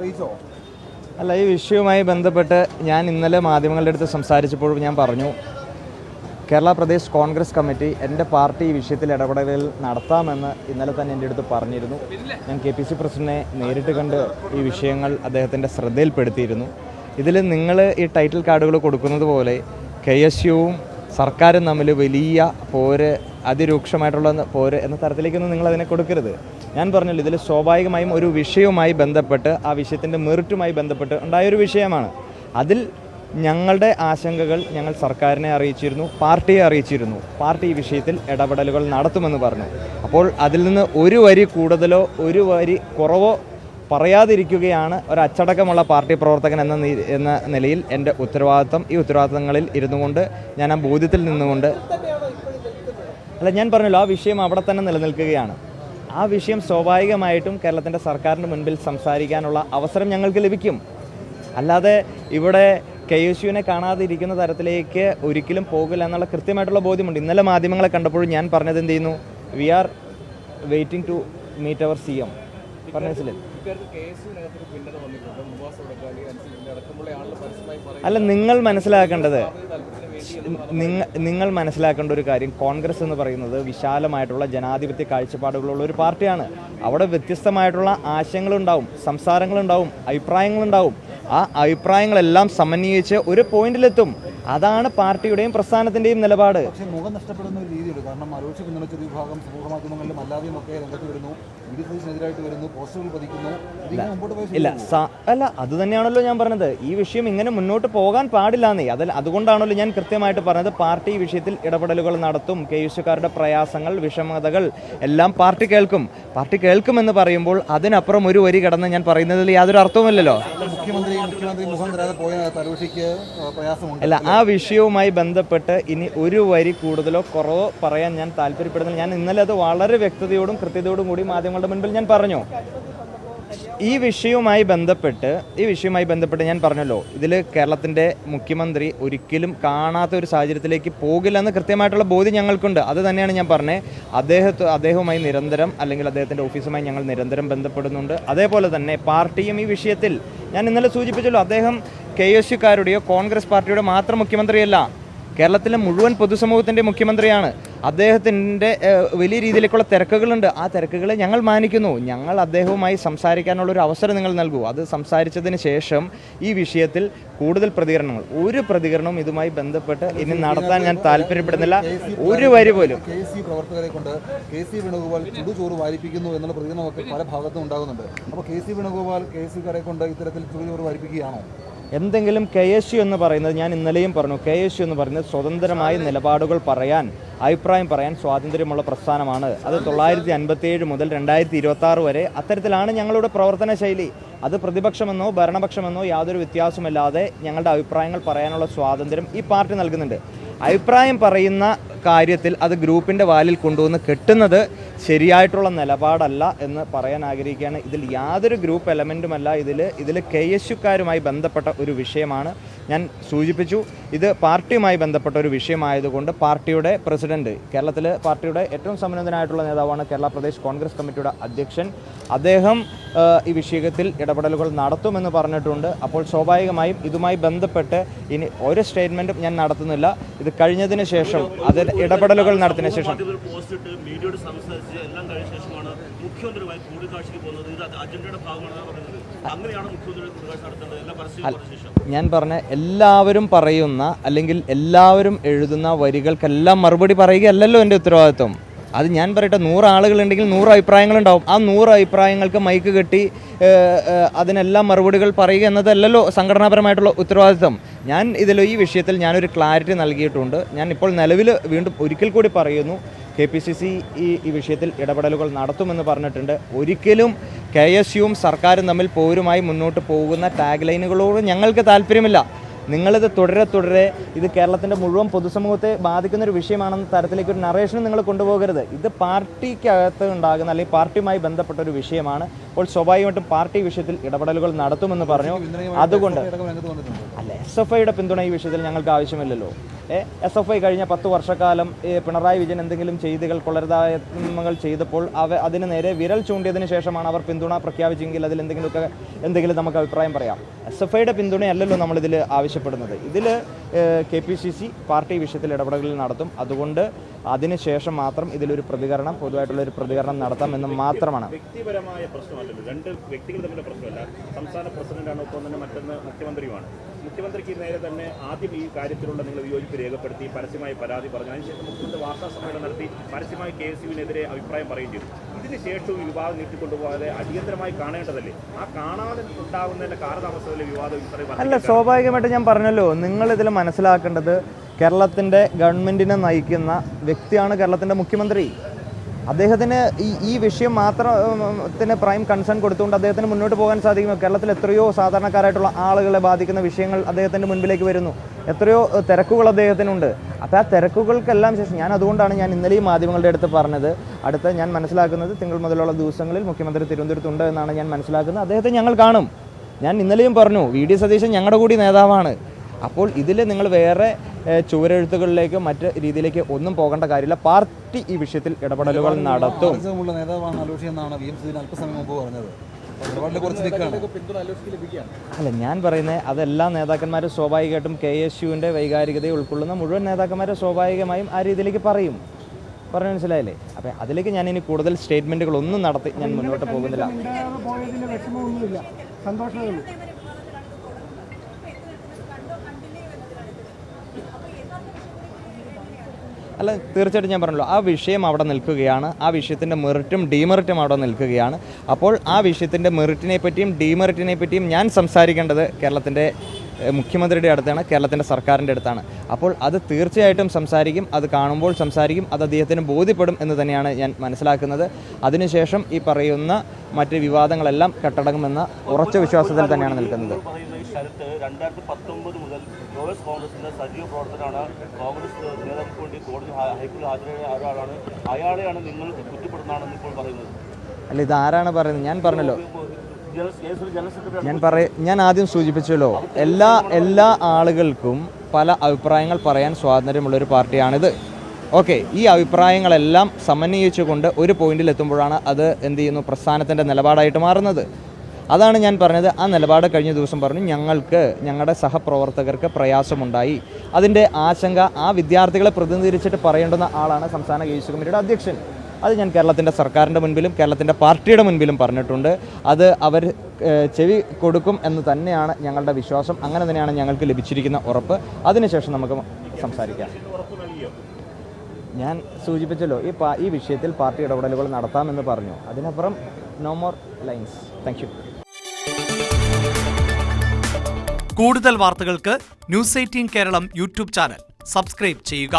അല്ല, ഈ വിഷയവുമായി ബന്ധപ്പെട്ട് ഞാൻ ഇന്നലെ മാധ്യമങ്ങളുടെ അടുത്ത് സംസാരിച്ചപ്പോഴും ഞാൻ പറഞ്ഞു, കേരള പ്രദേശ് കോൺഗ്രസ് കമ്മിറ്റി എൻ്റെ പാർട്ടി ഈ വിഷയത്തിൽ ഇടപെടലുകൾ നടത്താമെന്ന് ഇന്നലെ തന്നെ എൻ്റെ അടുത്ത് പറഞ്ഞിരുന്നു. ഞാൻ KPC പ്രസിഡന്റിനെ നേരിട്ട് കണ്ട് ഈ വിഷയങ്ങൾ അദ്ദേഹത്തിൻ്റെ ശ്രദ്ധയിൽപ്പെടുത്തിയിരുന്നു. ഇതിൽ നിങ്ങൾ ഈ ടൈറ്റിൽ കാർഡുകൾ കൊടുക്കുന്നത് പോലെ KSUവും സർക്കാരും തമ്മിൽ വലിയ പോര്, അതിരൂക്ഷമായിട്ടുള്ള പോര് എന്ന തരത്തിലേക്കൊന്നും നിങ്ങളതിനെ കൊടുക്കരുത്. ഞാൻ പറഞ്ഞല്ലോ, ഇതിൽ സ്വാഭാവികമായും ഒരു വിഷയവുമായി ബന്ധപ്പെട്ട് ആ വിഷയത്തിൻ്റെ മെറിറ്റുമായി ബന്ധപ്പെട്ട് ഉണ്ടായൊരു വിഷയമാണ്. അതിൽ ഞങ്ങളുടെ ആശങ്കകൾ ഞങ്ങൾ സർക്കാരിനെ അറിയിച്ചിരുന്നു, പാർട്ടിയെ അറിയിച്ചിരുന്നു. പാർട്ടി ഈ വിഷയത്തിൽ ഇടപെടലുകൾ നടത്തുമെന്ന് പറഞ്ഞു. അപ്പോൾ അതിൽ നിന്ന് ഒരു വരി കൂടുതലോ ഒരു വരി കുറവോ പറയാതിരിക്കുകയാണ് ഒരു അച്ചടക്കമുള്ള പാർട്ടി പ്രവർത്തകൻ എന്ന നിലയിൽ എൻ്റെ ഉത്തരവാദിത്തം. ഈ ഉത്തരവാദിത്തങ്ങളിൽ ഇരുന്നു കൊണ്ട് ഞാൻ ആ ബോധ്യത്തിൽ നിന്നുകൊണ്ട് അല്ല, ഞാൻ പറഞ്ഞല്ലോ, ആ വിഷയം അവിടെ തന്നെ നിലനിൽക്കുകയാണ്. ആ വിഷയം സ്വാഭാവികമായിട്ടും കേരളത്തിൻ്റെ സർക്കാരിൻ്റെ മുൻപിൽ സംസാരിക്കാനുള്ള അവസരം ഞങ്ങൾക്ക് ലഭിക്കും. അല്ലാതെ ഇവിടെ KSUവിനെ കാണാതിരിക്കുന്ന തരത്തിലേക്ക് ഒരിക്കലും പോകില്ല എന്നുള്ള കൃത്യമായിട്ടുള്ള ബോധ്യമുണ്ട്. ഇന്നലെ മാധ്യമങ്ങളെ കണ്ടപ്പോഴും ഞാൻ പറഞ്ഞത് എന്ത് ചെയ്യുന്നു, we are waiting to meet our CM. അല്ല, നിങ്ങൾ മനസ്സിലാക്കേണ്ട ഒരു കാര്യം, കോൺഗ്രസ് എന്ന് പറയുന്നത് വിശാലമായിട്ടുള്ള ജനാധിപത്യ കാഴ്ചപ്പാടുകളുള്ള ഒരു പാർട്ടിയാണ്. അവിടെ വ്യത്യസ്തമായിട്ടുള്ള ആശയങ്ങളുണ്ടാവും, സംസാരങ്ങളുണ്ടാവും, അഭിപ്രായങ്ങളുണ്ടാവും. ആ അഭിപ്രായങ്ങളെല്ലാം സമന്വയിച്ച് ഒരു പോയിന്റിലെത്തും. അതാണ് പാർട്ടിയുടെയും പ്രസ്ഥാനത്തിന്റെയും നിലപാട്. പക്ഷേ മുഖം നഷ്ടപ്പെടുന്ന ഒരു രീതിയുണ്ട്. കാരണം ആരോഗ്യ പിന്തുണച്ച ഒരു വിഭാഗം സമൂഹ മാധ്യമങ്ങളിലും അല്ലാതെയും ഒക്കെ രംഗത്ത് വരുന്നു, എതിരായിട്ട് വരുന്നു, പോസ്റ്ററുകൾ പതിക്കുന്നു. അല്ല, അത് തന്നെയാണല്ലോ ഞാൻ പറഞ്ഞത്. ഈ വിഷയം ഇങ്ങനെ മുന്നോട്ട് പോകാൻ പാടില്ലാന്നേ. അതുകൊണ്ടാണല്ലോ ഞാൻ കൃത്യമായിട്ട് പറഞ്ഞത്, പാർട്ടി ഈ വിഷയത്തിൽ ഇടപെടലുകൾ നടത്തും. KSUക്കാരുടെ പ്രയാസങ്ങൾ, വിഷമതകൾ എല്ലാം പാർട്ടി കേൾക്കുമെന്ന് പറയുമ്പോൾ അതിനപ്പുറം ഒരു വരി കടന്ന് ഞാൻ പറയുന്നതിൽ യാതൊരു അർത്ഥവുമില്ലല്ലോ. മുഖ്യമന്ത്രി മുഖം തരാതെ പോയ തലൂഷിക്ക് പ്രയാസമുണ്ട്. അല്ല, ആ വിഷയവുമായി ബന്ധപ്പെട്ട് ഇനി ഒരു വരി കൂടുതലോ കുറവോ പറയാൻ ഞാൻ താല്പര്യപ്പെടുന്നില്ല. ഞാൻ ഇന്നലെ അത് വളരെ വ്യക്തതയോടും കൃത്യതയോടും കൂടി മാധ്യമങ്ങളുടെ മുൻപിൽ ഞാൻ പറഞ്ഞു. ഈ വിഷയവുമായി ബന്ധപ്പെട്ട് ഞാൻ പറഞ്ഞല്ലോ, ഇതിൽ കേരളത്തിൻ്റെ മുഖ്യമന്ത്രി ഒരിക്കലും കാണാത്ത ഒരു സാഹചര്യത്തിലേക്ക് പോകില്ലെന്ന് കൃത്യമായിട്ടുള്ള ബോധ്യം ഞങ്ങൾക്കുണ്ട്. അത് തന്നെയാണ് ഞാൻ പറഞ്ഞത്. അദ്ദേഹവുമായി നിരന്തരം, അല്ലെങ്കിൽ അദ്ദേഹത്തിൻ്റെ ഓഫീസുമായി ഞങ്ങൾ നിരന്തരം ബന്ധപ്പെടുന്നുണ്ട്. അതേപോലെ തന്നെ പാർട്ടിയും ഈ വിഷയത്തിൽ, ഞാൻ ഇന്നലെ സൂചിപ്പിച്ചല്ലോ, അദ്ദേഹം KSUക്കാരുടെയോ കോൺഗ്രസ് പാർട്ടിയുടെ മാത്രം മുഖ്യമന്ത്രിയല്ല, കേരളത്തിലെ മുഴുവൻ പൊതുസമൂഹത്തിൻ്റെ മുഖ്യമന്ത്രിയാണ്. അദ്ദേഹത്തിൻ്റെ വലിയ രീതിയിലേക്കുള്ള തിരക്കുകളുണ്ട്. ആ തിരക്കുകളെ ഞങ്ങൾ മാനിക്കുന്നു. ഞങ്ങൾ അദ്ദേഹവുമായി സംസാരിക്കാനുള്ളൊരു അവസരം നിങ്ങൾ നൽകൂ. അത് സംസാരിച്ചതിന് ശേഷം ഈ വിഷയത്തിൽ കൂടുതൽ ഒരു പ്രതികരണവും ഇതുമായി ബന്ധപ്പെട്ട് ഇനി നടത്താൻ ഞാൻ താല്പര്യപ്പെടുന്നില്ല. ഒരു വരി പോലും. KSU പ്രവർത്തകരെ കൊണ്ട് KC വേണുഗോപാൽ ചുടുചോറ് വാരിപ്പിക്കുന്നു എന്നുള്ള പ്രതികരണമൊക്കെ പല ഭാഗത്തും ഉണ്ടാകുന്നുണ്ട്. അപ്പോൾ KC വേണുഗോപാൽ KSUക്കാരെ കൊണ്ട് ഇത്തരത്തിൽ ചുടുചോറ് വാരിപ്പിക്കുകയാണോ? എന്തെങ്കിലും KSU എന്ന് പറയുന്നത്, ഞാൻ ഇന്നലെയും പറഞ്ഞു, KSU എന്ന് പറയുന്നത് സ്വതന്ത്രമായ നിലപാടുകൾ പറയാൻ, അഭിപ്രായം പറയാൻ സ്വാതന്ത്ര്യമുള്ള പ്രസ്ഥാനമാണ്. അത് 1957 മുതൽ 2026 വരെ അത്തരത്തിലാണ് ഞങ്ങളുടെ പ്രവർത്തന ശൈലി. അത് പ്രതിപക്ഷമെന്നോ ഭരണപക്ഷമെന്നോ യാതൊരു വ്യത്യാസമില്ലാതെ ഞങ്ങളുടെ അഭിപ്രായങ്ങൾ പറയാനുള്ള സ്വാതന്ത്ര്യം ഈ പാർട്ടി നൽകുന്നുണ്ട്. അഭിപ്രായം പറയുന്ന കാര്യത്തിൽ അത് ഗ്രൂപ്പിൻ്റെ വാലിൽ കൊണ്ടുവന്ന് കെട്ടുന്നത് ശരിയായിട്ടുള്ള നിലപാടല്ല എന്ന് പറയാൻ ആഗ്രഹിക്കുകയാണ്. ഇതിൽ യാതൊരു ഗ്രൂപ്പ് എലമെൻറ്റുമല്ല. ഇതിൽ KSUക്കാരുമായി ബന്ധപ്പെട്ട ഒരു വിഷയമാണ്. ഞാൻ സൂചിപ്പിച്ചു, ഇത് പാർട്ടിയുമായി ബന്ധപ്പെട്ട ഒരു വിഷയമായതുകൊണ്ട് പാർട്ടിയുടെ പ്രസിഡന്റ്, കേരളത്തിൽ പാർട്ടിയുടെ ഏറ്റവും സമ്പന്നനായിട്ടുള്ള നേതാവാണ് കേരള പ്രദേശ് കോൺഗ്രസ് കമ്മിറ്റിയുടെ അധ്യക്ഷൻ. അദ്ദേഹം ഈ വിഷയത്തിൽ ഇടപെടലുകൾ നടത്തുമെന്ന് പറഞ്ഞിട്ടുണ്ട്. അപ്പോൾ സ്വാഭാവികമായും ഇതുമായി ബന്ധപ്പെട്ട് ഇനി ഒരു സ്റ്റേറ്റ്മെൻറ്റും ഞാൻ നടത്തുന്നില്ല. ഇത് കഴിഞ്ഞതിന് ശേഷം, അത് ഇടപെടലുകൾ നടത്തിയതിനു ശേഷം ഞാൻ പറഞ്ഞ എല്ലാവരും പറയുന്ന, അല്ലെങ്കിൽ എല്ലാവരും എഴുതുന്ന വരികൾക്കെല്ലാം മറുപടി പറയുകയല്ലല്ലോ എൻ്റെ ഉത്തരവാദിത്വം. അത് ഞാൻ പറയട്ടെ, 100 ആളുകളുണ്ടെങ്കിൽ 100 അഭിപ്രായങ്ങളുണ്ടാവും. ആ 100 അഭിപ്രായങ്ങൾക്ക് മൈക്ക് കെട്ടി അതിനെല്ലാം മറുപടികൾ പറയുക എന്നതല്ലല്ലോ സംഘടനാപരമായിട്ടുള്ള ഉത്തരവാദിത്വം. ഞാൻ ഈ വിഷയത്തിൽ ഞാനൊരു ക്ലാരിറ്റി നൽകിയിട്ടുണ്ട്. ഞാൻ ഇപ്പോൾ നിലവിൽ വീണ്ടും ഒരിക്കൽ കൂടി പറയുന്നു, KPCC ഈ വിഷയത്തിൽ ഇടപെടലുകൾ നടത്തുമെന്ന് പറഞ്ഞിട്ടുണ്ട്. ഒരിക്കലും KSUവും സർക്കാരും തമ്മിൽ പോരുമായി മുന്നോട്ട് പോകുന്ന ടാഗ് ലൈനുകളോട് ഞങ്ങൾക്ക് താല്പര്യമില്ല. നിങ്ങളിത് തുടരെ ഇത് കേരളത്തിൻ്റെ മുഴുവൻ പൊതുസമൂഹത്തെ ബാധിക്കുന്ന ഒരു വിഷയമാണെന്ന തരത്തിലേക്ക് ഒരു നറേഷനും നിങ്ങൾ കൊണ്ടുപോകരുത്. ഇത് പാർട്ടിക്കകത്ത് ഉണ്ടാകുന്ന, അല്ലെങ്കിൽ പാർട്ടിയുമായി ബന്ധപ്പെട്ട ഒരു വിഷയമാണ്. അപ്പോൾ സ്വാഭാവികമായിട്ടും പാർട്ടി വിഷയത്തിൽ ഇടപെടലുകൾ നടത്തുമെന്ന് പറഞ്ഞു. അതുകൊണ്ട് അല്ല, SFIയുടെ പിന്തുണ ഈ വിഷയത്തിൽ ഞങ്ങൾക്ക് ആവശ്യമില്ലല്ലോ. SFI കഴിഞ്ഞ 10 വർഷക്കാലം പിണറായി വിജയൻ എന്തെങ്കിലും ചെയ്തികൾ കൊള്ളരുതായ്മകൾ ചെയ്തപ്പോൾ അതിന് നേരെ വിരൽ ചൂണ്ടിയതിന് ശേഷമാണ് അവർ പിന്തുണ പ്രഖ്യാപിച്ചെങ്കിൽ അതിൽ എന്തെങ്കിലും നമുക്ക് അഭിപ്രായം പറയാം. SFIയുടെ പിന്തുണയല്ലല്ലോ നമ്മളിതിൽ ആവശ്യപ്പെടുന്നത്. ഇതിൽ KPCC പാർട്ടി വിഷയത്തിൽ ഇടപെടലുകൾ നടത്തും. അതുകൊണ്ട് അതിനുശേഷം മാത്രം ഇതിലൊരു പ്രതികരണം, പൊതുവായിട്ടുള്ളൊരു പ്രതികരണം നടത്താമെന്ന് മാത്രമാണ്. വ്യക്തിപരമായ പ്രശ്നമല്ലല്ലോ, രണ്ട് വ്യക്തികൾ തമ്മിലുള്ള പ്രശ്നമല്ല. സംസ്ഥാന പ്രസിഡന്റാണ്, ഒപ്പം തന്നെ മറ്റൊന്ന് മുഖ്യമന്ത്രിയുമാണ്. മുഖ്യമന്ത്രിക്ക് നേരെ തന്നെ ആദ്യം ഈ കാര്യത്തിലുള്ള നിങ്ങൾ വിയോജിപ്പ് രേഖപ്പെടുത്തി പരസ്യമായി പരാതി പറഞ്ഞു. അതിനുശേഷം മുഖ്യമന്ത്രി വാർത്താ സമ്മേളനം നടത്തി പരസ്യമായി KSUവിനെതിരെ അഭിപ്രായം പറയുകയും ചെയ്തു. ഇതിനുശേഷവും ഈ വിവാദം നീട്ടിക്കൊണ്ടുപോകാതെ അടിയന്തരമായി കാണേണ്ടതല്ലേ? ആ കാണാതെ ഉണ്ടാകുന്നതിന്റെ കാലതാമസത്തിലെ വിവാദം ഇത്രയും അല്ല, സ്വാഭാവികമായിട്ട് ഞാൻ പറഞ്ഞല്ലോ, നിങ്ങളിതിൽ മനസ്സിലാക്കേണ്ടത് കേരളത്തിൻ്റെ ഗവൺമെൻറ്റിനെ നയിക്കുന്ന വ്യക്തിയാണ് കേരളത്തിൻ്റെ മുഖ്യമന്ത്രി. അദ്ദേഹത്തിന് ഈ വിഷയം മാത്രത്തിന് പ്രൈം കൺസേൺ കൊടുത്തുകൊണ്ട് അദ്ദേഹത്തിന് മുന്നോട്ട് പോകാൻ സാധിക്കുമോ? കേരളത്തിൽ എത്രയോ സാധാരണക്കാരായിട്ടുള്ള ആളുകളെ ബാധിക്കുന്ന വിഷയങ്ങൾ അദ്ദേഹത്തിൻ്റെ മുൻപിലേക്ക് വരുന്നു. എത്രയോ തിരക്കുകൾ അദ്ദേഹത്തിനുണ്ട്. അപ്പോൾ ആ തിരക്കുകൾക്കെല്ലാം ശേഷം അതുകൊണ്ടാണ് ഞാൻ ഇന്നലെയും മാധ്യമങ്ങളുടെ അടുത്ത് പറഞ്ഞത്, ഞാൻ മനസ്സിലാക്കുന്നത് തിങ്കൾ മുതലുള്ള ദിവസങ്ങളിൽ മുഖ്യമന്ത്രി തിരുവനന്തപുരത്തുണ്ട് എന്നാണ് ഞാൻ മനസ്സിലാക്കുന്നത്. അദ്ദേഹത്തെ ഞങ്ങൾ കാണും. ഞാൻ ഇന്നലെയും പറഞ്ഞു, VD സതീശൻ ഞങ്ങളുടെ കൂടി നേതാവാണ്. അപ്പോൾ ഇതിൽ നിങ്ങൾ വേറെ ചുവരെഴുത്തുകളിലേക്ക് മറ്റ് രീതിയിലേക്ക് ഒന്നും പോകേണ്ട കാര്യമില്ല. പാർട്ടി ഈ വിഷയത്തിൽ ഇടപെടലുകൾ നടത്തും. അല്ല, ഞാൻ പറയുന്നത് അതെല്ലാ നേതാക്കന്മാരും സ്വാഭാവികമായിട്ടും KSUവിൻ്റെ വൈകാരികതയെ ഉൾക്കൊള്ളുന്ന മുഴുവൻ നേതാക്കന്മാരും സ്വാഭാവികമായും ആ രീതിയിലേക്ക് പറഞ്ഞു മനസ്സിലായില്ലേ? അപ്പം അതിലേക്ക് ഞാൻ ഇനി കൂടുതൽ സ്റ്റേറ്റ്മെൻറ്റുകളൊന്നും നടത്തി ഞാൻ മുന്നോട്ട് പോകുന്നില്ല. അല്ല, തീർച്ചയായിട്ടും ഞാൻ പറഞ്ഞല്ലോ, ആ വിഷയം അവിടെ നിൽക്കുകയാണ്. ആ വിഷയത്തിൻ്റെ മെറിറ്റും ഡീമെറിറ്റും അവിടെ നിൽക്കുകയാണ്. അപ്പോൾ ആ വിഷയത്തിൻ്റെ മെറിറ്റിനെ പറ്റിയും ഡീമെറിറ്റിനെ പറ്റിയും ഞാൻ സംസാരിക്കേണ്ടത് കേരളത്തിൻ്റെ മുഖ്യമന്ത്രിയുടെ അടുത്താണ്, കേരളത്തിൻ്റെ സർക്കാരിൻ്റെ അടുത്താണ്. അപ്പോൾ അത് തീർച്ചയായിട്ടും സംസാരിക്കും, അത് കാണുമ്പോൾ സംസാരിക്കും, അത് അദ്ദേഹത്തിന് ബോധ്യപ്പെടും എന്ന് തന്നെയാണ് ഞാൻ മനസ്സിലാക്കുന്നത്. അതിനുശേഷം ഈ പറയുന്ന മറ്റ് വിവാദങ്ങളെല്ലാം കെട്ടടങ്ങുമെന്ന ഉറച്ച വിശ്വാസത്തിൽ തന്നെയാണ് നിൽക്കുന്നത്. 2019 മുതൽ കോൺഗ്രസിന്റെ സജീവ പ്രവർത്തനമാണ്. കോൺഗ്രസ് നേതാക്കൾക്ക് വേണ്ടി കോടതി ഹൈക്കോടതി ഹാജരായ ഒരാളാണ്. അയാളെയാണ് നിങ്ങൾ കുറ്റപ്പെടുന്നതാണെന്ന് ഇപ്പോൾ പറയുന്നത്. അല്ല, ഇതാരാണ് പറയുന്നത്? ഞാൻ പറഞ്ഞല്ലോ, ഞാൻ ആദ്യം സൂചിപ്പിച്ചല്ലോ, എല്ലാ ആളുകൾക്കും പല അഭിപ്രായങ്ങൾ പറയാൻ സ്വാതന്ത്ര്യമുള്ളൊരു പാർട്ടിയാണിത്. ഓക്കെ, ഈ അഭിപ്രായങ്ങളെല്ലാം സമന്വയിച്ചുകൊണ്ട് ഒരു പോയിന്റിൽ എത്തുമ്പോഴാണ് അത് എന്ത് ചെയ്യുന്നു, പ്രസ്ഥാനത്തിൻ്റെ നിലപാടായിട്ട് മാറുന്നത്. അതാണ് ഞാൻ പറഞ്ഞത്. ആ നിലപാട് കഴിഞ്ഞ ദിവസം പറഞ്ഞു, ഞങ്ങളുടെ സഹപ്രവർത്തകർക്ക് പ്രയാസമുണ്ടായി. അതിൻ്റെ ആശങ്ക ആ വിദ്യാർത്ഥികളെ പ്രതിനിധീകരിച്ചിട്ട് പറയേണ്ടുന്ന ആളാണ് സംസ്ഥാന KSU കമ്മിറ്റിയുടെ അധ്യക്ഷൻ. അത് ഞാൻ കേരളത്തിൻ്റെ സർക്കാരിൻ്റെ മുൻപിലും കേരളത്തിൻ്റെ പാർട്ടിയുടെ മുൻപിലും പറഞ്ഞിട്ടുണ്ട്. അത് അവർ ചെവി കൊടുക്കും എന്ന് തന്നെയാണ് ഞങ്ങളുടെ വിശ്വാസം. അങ്ങനെ തന്നെയാണ് ഞങ്ങൾക്ക് ലഭിച്ചിരിക്കുന്ന ഉറപ്പ്. അതിനുശേഷം നമുക്ക് സംസാരിക്കാം. ഞാൻ സൂചിപ്പിച്ചല്ലോ, ഈ വിഷയത്തിൽ പാർട്ടി ഇടപെടലുകൾ നടത്താമെന്ന് പറഞ്ഞു. അതിനപ്പുറം no more lines. Thank you. കൂടുതൽ വാർത്തകൾക്ക് News 18 Keralam YouTube channel subscribe ചെയ്യുക.